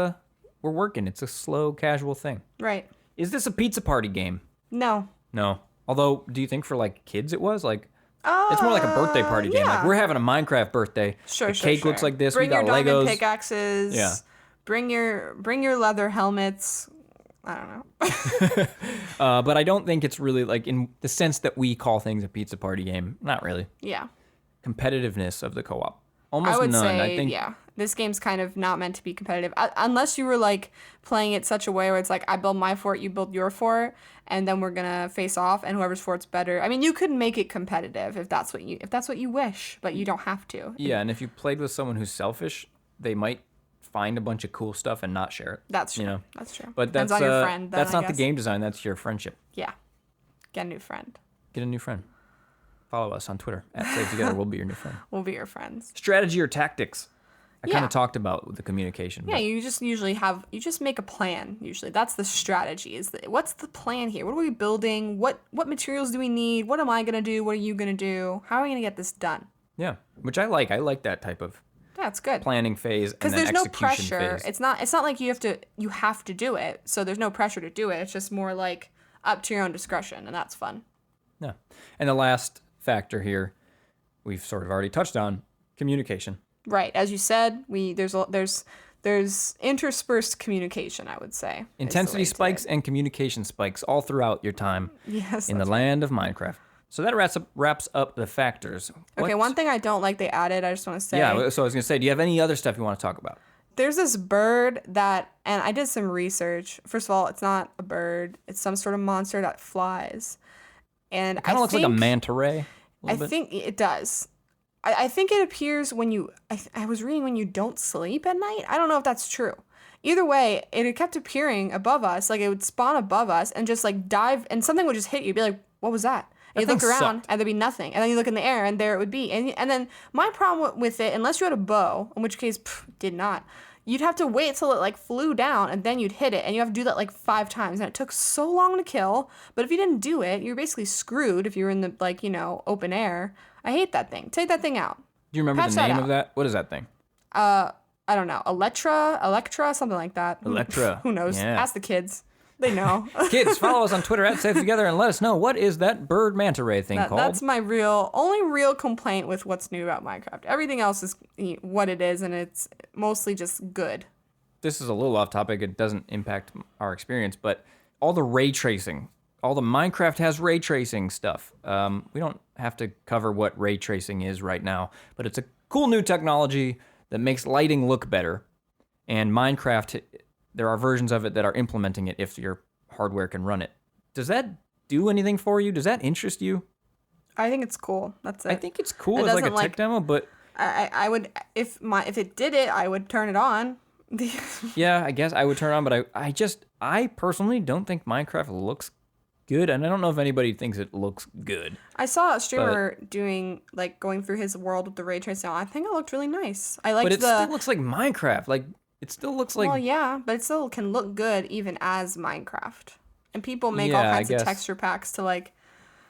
we're working. It's a slow, casual thing. Right. Is this a pizza party game? No. Although, do you think for like kids it was? Like, it's more like a birthday party game. Like, we're having a Minecraft birthday. Sure, the cake looks like this. Bring we got your diamond Legos. pickaxes. Yeah. Bring your leather helmets. I don't know. But I don't think it's really like in the sense that we call things a pizza party game. Not really. Yeah. Competitiveness of the co-op. Almost I would none. say, I think. Yeah. This game's kind of not meant to be competitive. Unless you were like playing it such a way where it's like, I build my fort, you build your fort, and then we're gonna face off, and whoever's fort's better. I mean, you could make it competitive if that's what you wish, but you don't have to. Yeah, and if you played with someone who's selfish, they might find a bunch of cool stuff and not share it. That's true. That's true. But depends on your friend. That's not the game design. That's your friendship. Yeah. Get a new friend. Get a new friend. Follow us on Twitter @SaveTogether. We'll be your new friend. We'll be your friends. Strategy or tactics. I kind of talked about the communication. Yeah, you just make a plan. Usually, that's the strategy. What's the plan here? What are we building? What materials do we need? What am I gonna do? What are you gonna do? How are we gonna get this done? Yeah, which I like. I like that type of. That's good. Planning phase and then because there's no execution pressure. phase. It's not like you have to do it. So there's no pressure to do it. It's just more like up to your own discretion, and that's fun. Yeah, and the last factor here, we've sort of already touched on communication. Right, as you said, there's interspersed communication. I would say intensity spikes and communication spikes all throughout your time in the land of Minecraft. So that wraps up the factors. Okay, one thing I don't like they added, I just want to say. Yeah, so I was going to say, do you have any other stuff you want to talk about? There's this bird and I did some research. First of all, it's not a bird. It's some sort of monster that flies. And it kind of looks like a manta ray. I think it does. I think it appears when you, I was reading when you don't sleep at night. I don't know if that's true. Either way, it kept appearing above us. Like it would spawn above us and just like dive and something would just hit you. You'd be like, what was that? And you look around and there'd be nothing. And then you look in the air and there it would be. And then my problem with it, unless you had a bow, in which case, did not, you'd have to wait till it like flew down and then you'd hit it. And you have to do that like 5 times. And it took so long to kill. But if you didn't do it, you're basically screwed if you're in the like, open air. I hate that thing. Take that thing out. Do you remember the name of that? What is that thing? I don't know. Electra, something like that. Electra. Who knows? Yeah. Ask the kids. They know. Kids, follow us on Twitter @SaveTogether and let us know what is that bird manta ray thing called. That's my only real complaint with what's new about Minecraft. Everything else is what it is, and it's mostly just good. This is a little off topic. It doesn't impact our experience, but all the ray tracing, all the Minecraft has ray tracing stuff. We don't have to cover what ray tracing is right now, but it's a cool new technology that makes lighting look better. And Minecraft, there are versions of it that are implementing it if your hardware can run it. Does that do anything for you? Does that interest you? I think it's cool. That's it. I think it's cool as like a tech demo, but I would if it did it, I would turn it on. Yeah, I guess I would turn it on, but I personally don't think Minecraft looks good, and I don't know if anybody thinks it looks good. I saw a streamer doing like going through his world with the ray tracing. I think it looked really nice. I liked But it still looks like Minecraft. Like it still looks like. Well, yeah, but it still can look good even as Minecraft. And people make all kinds of texture packs to like.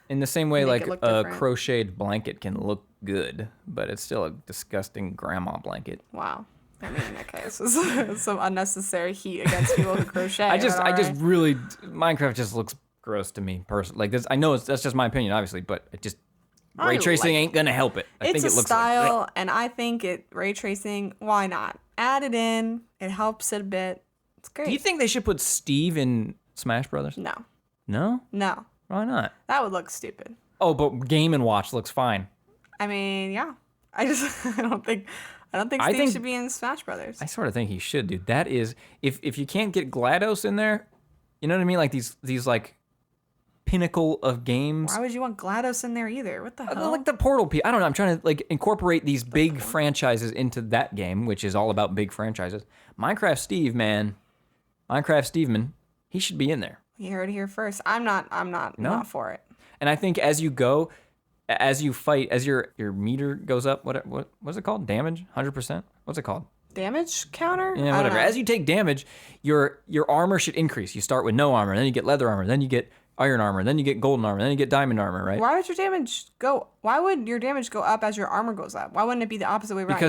In the same way, like a different. crocheted blanket can look good, but it's still a disgusting grandma blanket. Wow. I mean, okay, this is some unnecessary heat against people who crochet. I just really Minecraft just looks gross to me personally. Like this, I know that's just my opinion, obviously, but it just ray tracing ain't gonna help it. I think it looks style, like, and I think ray tracing. Why not add it in? It helps it a bit. It's great. Do you think they should put Steve in Smash Brothers? No. No? No. Why not? That would look stupid. Oh, but Game and Watch looks fine. I mean, yeah. I don't think Steve should be in Smash Brothers. I sort of think he should, dude. That is, if you can't get GLaDOS in there, you know what I mean? Like these like pinnacle of games. Why would you want GLaDOS in there either? What the hell? Like the Portal I don't know. I'm trying to like incorporate these big franchises into that game, which is all about big franchises. Minecraft Steve, man. Minecraft Steveman, he should be in there. You heard it here first. I'm not for it. And I think as you go, as you fight, as your meter goes up, what's it called? Damage? 100%? What's it called? Damage counter? Yeah, whatever. As you take damage, your armor should increase. You start with no armor, then you get leather armor, then you get iron armor, then you get golden armor, then you get diamond armor, right? Why would your damage go up as your armor goes up? Why wouldn't it be the opposite way around?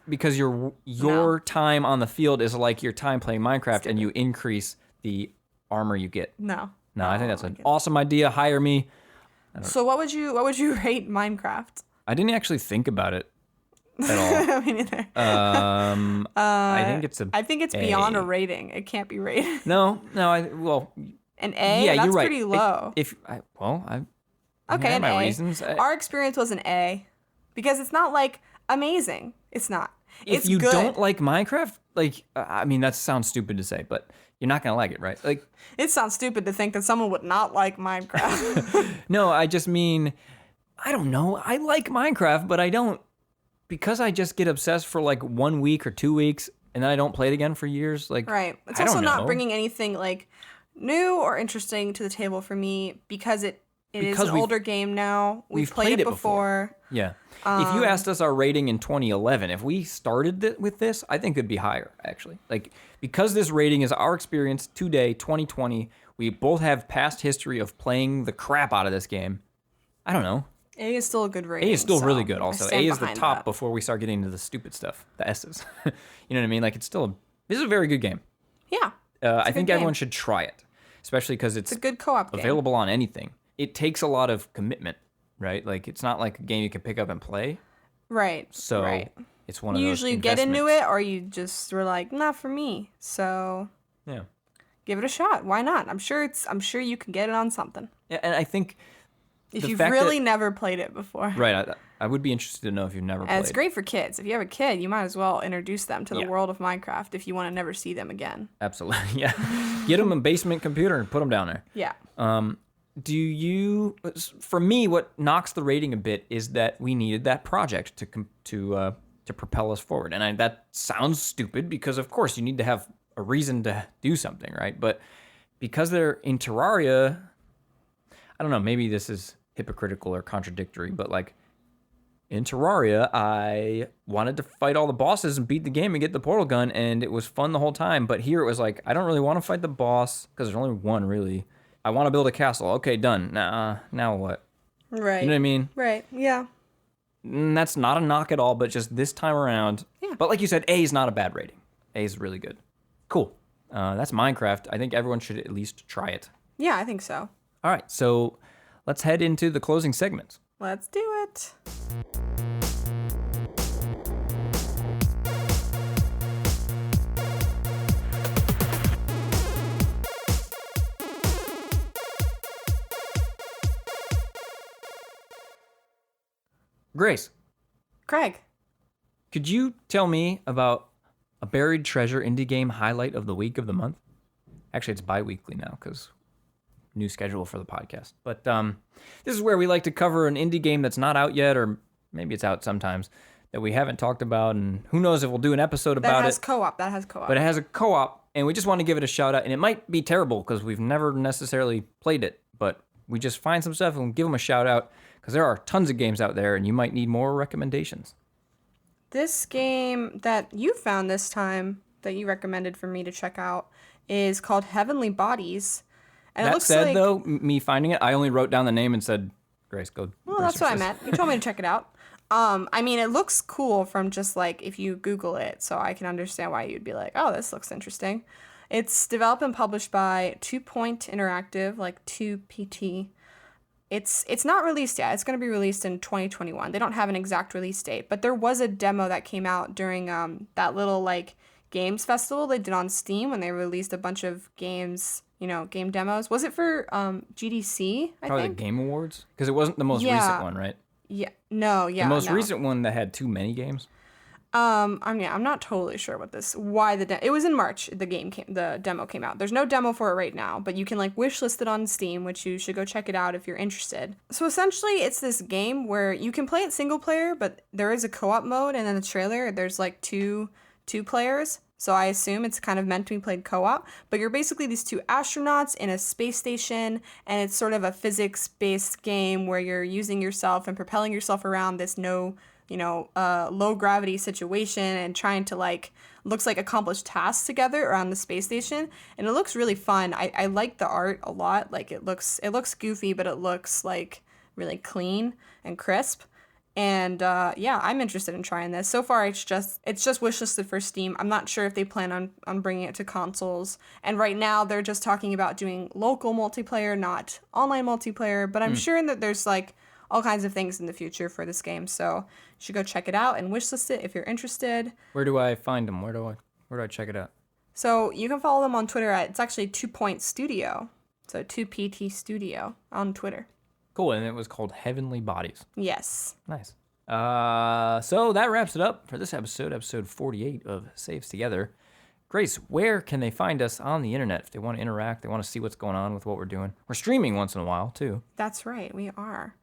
Because your time on the field is like your time playing Minecraft, and you increase the armor you get. No, I think that's an awesome idea. Hire me. So what would you rate Minecraft? I didn't actually think about it at all. Me neither. I think it's beyond a rating. It can't be rated. No. An A. Yeah, That's you're right. pretty low. Okay, an my A. reasons. Our experience was an A, because it's not like amazing. It's not. If you don't like Minecraft, like I mean, that sounds stupid to say, but you're not gonna like it, right? Like it sounds stupid to think that someone would not like Minecraft. No, I just mean, I don't know. I like Minecraft, but I don't, because I just get obsessed for like 1 week or 2 weeks, and then I don't play it again for years. Like right. It's also not bringing anything like new or interesting to the table for me, because it is an older game now. We've played it before. Yeah. If you asked us our rating in 2011, if we started with this, I think it'd be higher, actually. Like, because this rating is our experience today, 2020, we both have past history of playing the crap out of this game. I don't know. A is still a good rating. A is still really good, also. A is the top before we start getting into the stupid stuff, the S's. You know what I mean? Like, this is a very good game. Yeah. I think everyone should try it, especially because it's a good co-op available on anything. It takes a lot of commitment, right? Like, it's not like a game you can pick up and play. Right. So it's one of those usually get into it, or you just were like, not for me. So yeah, give it a shot. Why not? I'm sure you can get it on something. Yeah, and I think if you've really never played it before. Right. I would be interested to know if you've never played it. And it's great for kids. If you have a kid, you might as well introduce them to the world of Minecraft if you want to never see them again. Absolutely. Yeah. Get them a basement computer and put them down there. Yeah. For me, what knocks the rating a bit is that we needed that project to propel us forward. And that sounds stupid, because of course you need to have a reason to do something, right? But because they're in Terraria, I don't know, maybe this is hypocritical or contradictory, but like in Terraria, I wanted to fight all the bosses and beat the game and get the portal gun, and it was fun the whole time. But here it was like, I don't really want to fight the boss, because there's only one really. I want to build a castle. Okay, done. Now what? Right. You know what I mean? Right. Yeah. And that's not a knock at all, but just this time around. Yeah. But like you said, A is not a bad rating. A is really good. Cool. That's Minecraft. I think everyone should at least try it. Yeah, I think so. All right, so let's head into the closing segments. Let's do it. Grace. Craig. Could you tell me about a buried treasure indie game highlight of the week of the month? Actually, it's bi-weekly now because new schedule for the podcast. But this is where we like to cover an indie game that's not out yet, or maybe it's out sometimes, that we haven't talked about, and who knows if we'll do an episode about it. That has co-op. But it has a co-op and we just want to give it a shout out. And it might be terrible because we've never necessarily played it, but we just find some stuff and give them a shout out because there are tons of games out there and you might need more recommendations. This game that you found this time that you recommended for me to check out is called Heavenly Bodies. And That said, though, me finding it, I only wrote down the name and said, Grace, go. Well, that's what I meant. You told me to check it out. I mean, it looks cool from just like if you Google it, so I can understand why you'd be like, oh, this looks interesting. It's developed and published by 2 Point Interactive, like 2PT. It's not released yet. It's going to be released in 2021. They don't have an exact release date, but there was a demo that came out during that little like games festival they did on Steam when they released a bunch of games, game demos. Was it for GDC, I Probably think? the Game Awards? Because it wasn't the most recent one, right? Yeah. No, yeah. The most no. recent one that had too many games? I'm not totally sure why it was in March the demo came out. There's no demo for it right now, but you can like wishlist it on Steam, which you should go check it out if you're interested. So essentially it's this game where you can play it single player, but there is a co-op mode, and in the trailer there's like two players. So I assume it's kind of meant to be played co-op, but you're basically these two astronauts in a space station, and it's sort of a physics-based game where you're using yourself and propelling yourself around this low gravity situation and trying to looks like accomplish tasks together around the space station, and it looks really fun. I like the art a lot. Like it looks goofy, but it looks like really clean and crisp. And I'm interested in trying this. So far, it's just wishlisted for Steam. I'm not sure if they plan on bringing it to consoles. And right now, they're just talking about doing local multiplayer, not online multiplayer. But I'm sure that there's all kinds of things in the future for this game. So you should go check it out and wishlist it if you're interested. Where do I find them? Where do I check it out? So you can follow them on Twitter it's actually 2 Point Studio. So 2PT Studio on Twitter. Cool, and it was called Heavenly Bodies. Yes. Nice. So that wraps it up for this episode 48 of Saves Together. Grace, where can they find us on the internet if they want to interact, they want to see what's going on with what we're doing? We're streaming once in a while, too. That's right, we are.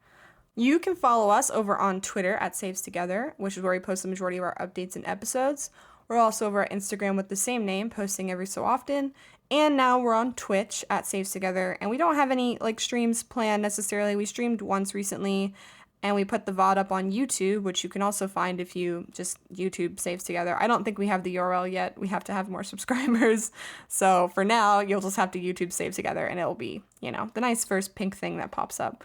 You can follow us over on Twitter at Saves Together, which is where we post the majority of our updates and episodes. We're also over at Instagram with the same name, posting every so often. And now we're on Twitch at Saves Together, and we don't have any streams planned necessarily. We streamed once recently, and we put the VOD up on YouTube, which you can also find if you just YouTube Saves Together. I don't think we have the URL yet. We have to have more subscribers. So for now, you'll just have to YouTube Saves Together, and it'll be, the nice first pink thing that pops up.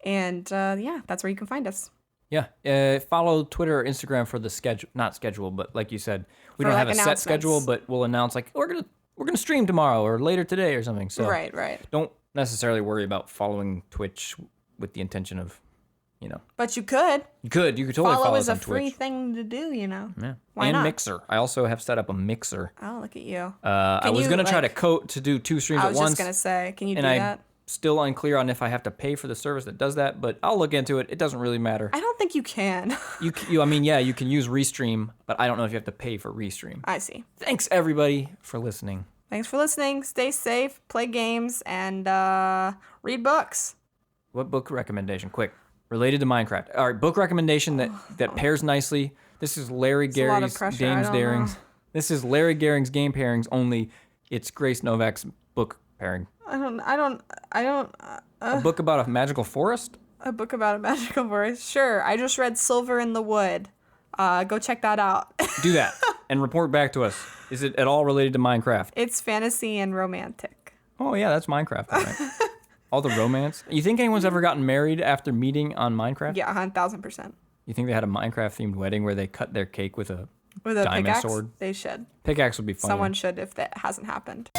And that's where you can find us. Yeah, follow Twitter or Instagram for the schedule, but like you said, we don't have a set schedule, but we'll announce we're gonna stream tomorrow or later today or something. So right. Don't necessarily worry about following Twitch with the intention of, But you could. You could totally follow us on Twitch. Follow is a free thing to do, Yeah. Why not? Mixer. I also have set up a Mixer. Oh, look at you. I was gonna try to do 2 streams at once. I was just gonna say, can you do that? Still unclear on if I have to pay for the service that does that, but I'll look into it. It doesn't really matter. I don't think you can. You can use Restream, but I don't know if you have to pay for Restream. I see. Thanks everybody for listening. Thanks for listening. Stay safe, play games, and read books. What book recommendation? Quick. Related to Minecraft. All right, book recommendation that pairs nicely. This is Larry Gary's Games Darings. This is Larry Garing's Game Pairings, only it's Grace Novak's book pairing. A book about a magical forest? A book about a magical forest? Sure. I just read Silver in the Wood. Go check that out. Do that and report back to us. Is it at all related to Minecraft? It's fantasy and romantic. Oh, yeah, that's Minecraft, right? All the romance. You think anyone's ever gotten married after meeting on Minecraft? Yeah, 1,000%. You think they had a Minecraft-themed wedding where they cut their cake with a diamond pickaxe? sword? They should. Pickaxe would be fun. Someone should if that hasn't happened.